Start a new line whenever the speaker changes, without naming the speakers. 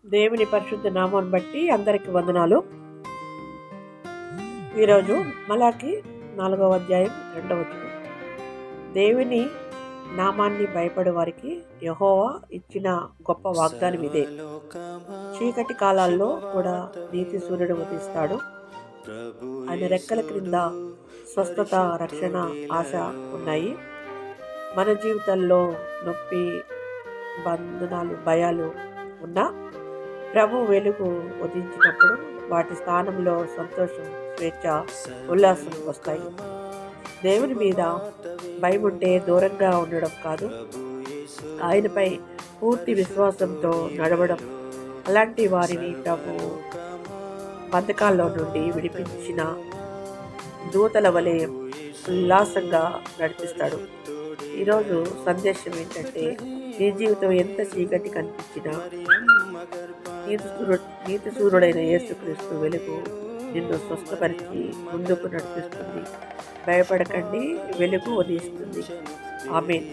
దేవుని పరిశుద్ధ నామాన్ని బట్టి అందరికి వందనాలు. ఈరోజు మలాకి 4వ అధ్యాయం 2వ వచనం. దేవుని నామాన్ని భయపడే వారికి యెహోవా ఇచ్చిన గొప్ప వాగ్దానం ఇదే. చీకటి కాలాల్లో కూడా నీతి సూర్యుడు ఉదయిస్తాడు. ఆయన రెక్కల క్రింద స్వస్థత, రక్షణ, ఆశ ఉన్నాయి. మన జీవితంలో నొప్పి, బంధనాలు, భయాలు ఉన్నా ప్రభు వెలుగు ఉదయించినప్పుడు వాటి స్థానంలో సంతోషం, స్వేచ్ఛ, ఉల్లాసం వస్తాయి. దేవుని మీద భయం ఉంటే దూరంగా ఉండడం కాదు, ఆయనపై పూర్తి విశ్వాసంతో నడవడం. అలాంటి వారిని ప్రభు బంధకాల్లో నుండి విడిపించిన దూతల వలె ఉల్లాసంగా నడిపిస్తాడు. ఈరోజు సందేశం ఏంటంటే, నీ జీవితం ఎంత చీకటి కనిపించినా నీతి సూర్యుడైన యేసుక్రీస్తు వెలుగు నిన్ను స్వస్థపరిచి ముందుకు నడిపిస్తుంది. భయపడకండి, వెలుగు ఉదయిస్తుంది. ఆమేన్.